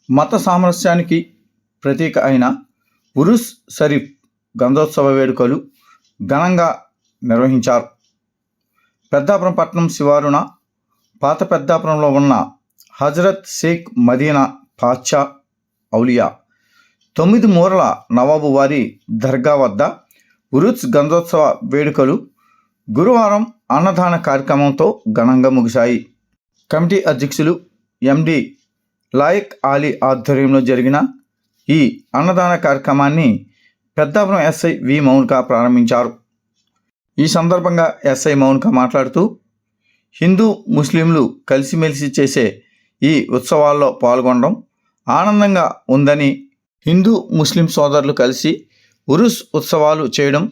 మత సామరస్యానికి ప్రతీక అయిన ఉరుస్ షరీఫ్ గంధోత్సవ వేడుకలు ఘనంగా నిర్వహించారు. పెద్దాపురం పట్టణం శివారున పాత పెద్దాపురంలో ఉన్న హజరత్ షేక్ మదీనా పాషా ఔలియా 9 మూరల నవాబు వారి దర్గా వద్ద ఉరుస్ గంధోత్సవ వేడుకలు గురువారం అన్నదాన కార్యక్రమంతో ఘనంగా ముగిశాయి. కమిటీ అధ్యక్షులు ఎండి లాయక్ అలీ ఆధ్వర్యంలో జరిగిన ఈ అన్నదాన కార్యక్రమాన్ని పెద్దాపురం ఎస్ఐ వి మౌనిక ప్రారంభించారు. ఈ సందర్భంగా ఎస్ఐ మౌనిక మాట్లాడుతూ హిందూ ముస్లింలు కలిసిమెలిసి చేసే ఈ ఉత్సవాల్లో పాల్గొనడం ఆనందంగా ఉందని, హిందూ ముస్లిం సోదరులు కలిసి ఉరుస్ ఉత్సవాలు చేయడం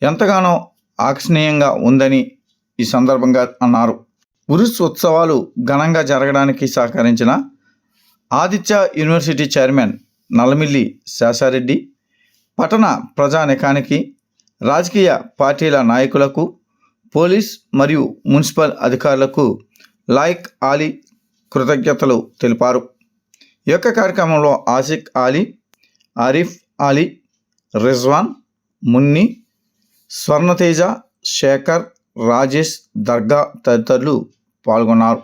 ఎంతగానో ఆకర్షణీయంగా ఉందని ఈ సందర్భంగా అన్నారు. ఉరుస్ ఉత్సవాలు ఘనంగా జరగడానికి సహకరించిన ఆదిత్య యూనివర్సిటీ చైర్మన్ నల్లమిల్లి శేషారెడ్డి, పట్టణ ప్రజానికానికి, రాజకీయ పార్టీల నాయకులకు, పోలీస్ మరియు మున్సిపల్ అధికారులకు లాయక్ అలీ కృతజ్ఞతలు తెలిపారు. ఈ యొక్క కార్యక్రమంలో ఆసిక్ అలీ, ఆరిఫ్ అలీ, రిజ్వాన్, మున్ని, స్వర్ణతేజ, శేఖర్, రాజేష్, దర్గా తదితరులు పాల్గొన్నారు.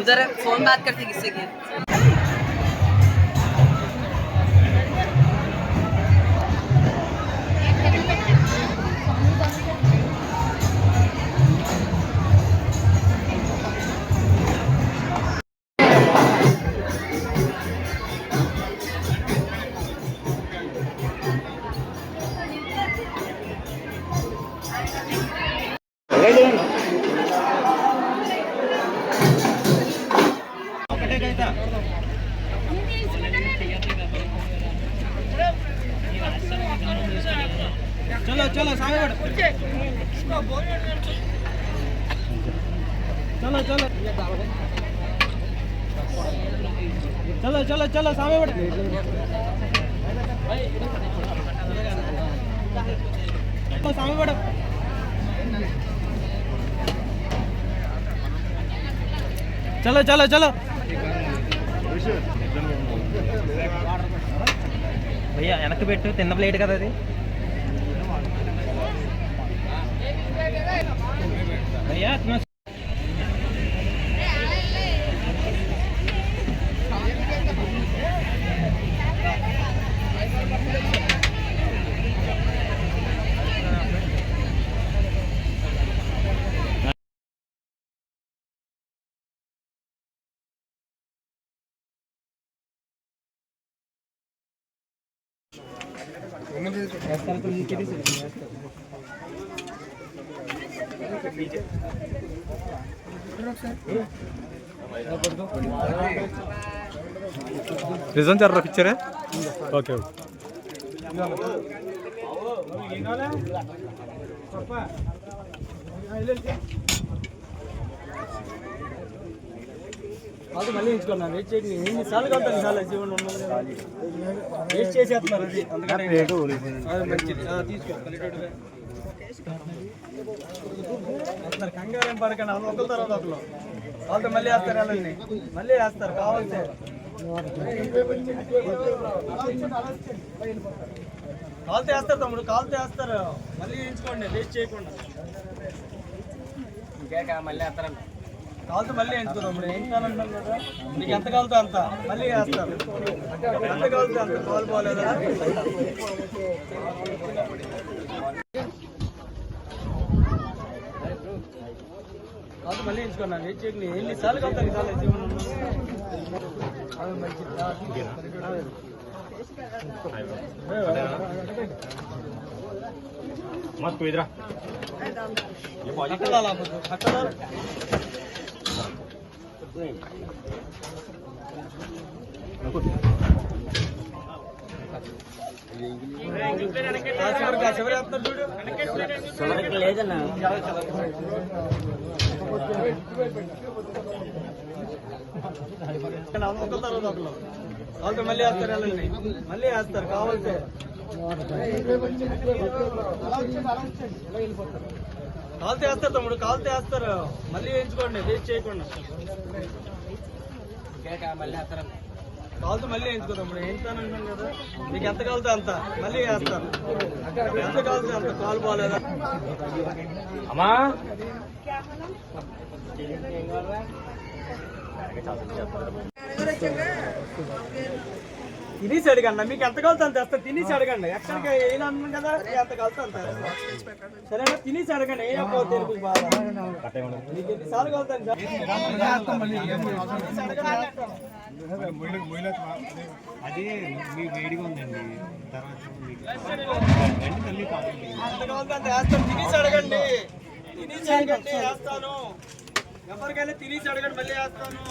उधर फोन बात करते किससे की चलो चलो सामने बढ़ो चलो चलो चलो चलो चलो सामने बढ़ो सामने बढ़ो चलो चलो चलो भैया వెనక్కి పెట్టు తిన్న ప్లేట్ కదా అది भैया इतना रिजन चल रहा पिक्चर है ओके ओके అది మళ్ళీ ఎంచుకున్నాను వెయిట్ చేయండి ఎన్నిసార్లు కలుగుతాను చాలా జీవనం ఉన్నది కదా వేస్ట్ చేసేస్తున్నారు అది అందుకని అది మంచిది తీసుకో అసలు కంగారు ఏం పడకండి అది ఒకరి తర్వాత ఒకరు వాళ్ళతో మళ్ళీ వేస్తారు వెళ్ళండి మళ్ళీ వేస్తారు కావాల్సే కాలుతో వేస్తారు తమ్ముడు కాలుతో వేస్తారు మళ్ళీ ఎంచుకోండి వేస్ట్ చేయకుండా మళ్ళీ వేస్తారండి కాలుతో మళ్ళీ ఎంచుకో తమ్ముడు ఏం కావాలంటున్నాను కదా నీకు ఎంత కాలుతో అంత మళ్ళీ వేస్తారు ఎంత కాలుతో అంత కాలు పోలేదా కాదు మళ్ళీ ఎంచుకున్నాను వెయిట్ చేయండి ఎన్నిసార్లు కలుగుతాను చాలా జీవనం అది మంచిది मत इधर లేదన్నా వాళ్ళతో మళ్ళీ వేస్తారు వెళ్ళండి మళ్ళీ వేస్తారు కావాల్సే కాలుతో వేస్తారు తమ్ముడు కాలుతో వేస్తారు మళ్ళీ వేయించుకోండి వేస్ట్ చేయకుండా కాలుతో మళ్ళీ వేయించుకో తమ్ముడు వేయించానంటాం కదా నీకు ఎంత కాలుతో అంత మళ్ళీ వేస్తారు ఎంత కాలుతో అంత కాలు పోలేదా अम्मा తినేసి అడగండి మీకు ఎంత కాలుతో అంత వేస్తారు తినేసి అడగండి ఎక్కడికి వేయాలి అన్నాం కదా ఎంత కాలుతో అంత సరేనా తినేసి అడగండి ఏ తెలుగు బాగా మీకు ఎన్నిసార్లు కలుతాను అది మీ వేడిగా ఉందండి తర్వాత ఎంత కాలుతో అంత వేస్తాను తినేసి అడగండి తినేసి అడగండి వేస్తాను ఎవరికైనా తినేసి అడగండి మళ్ళీ వేస్తాను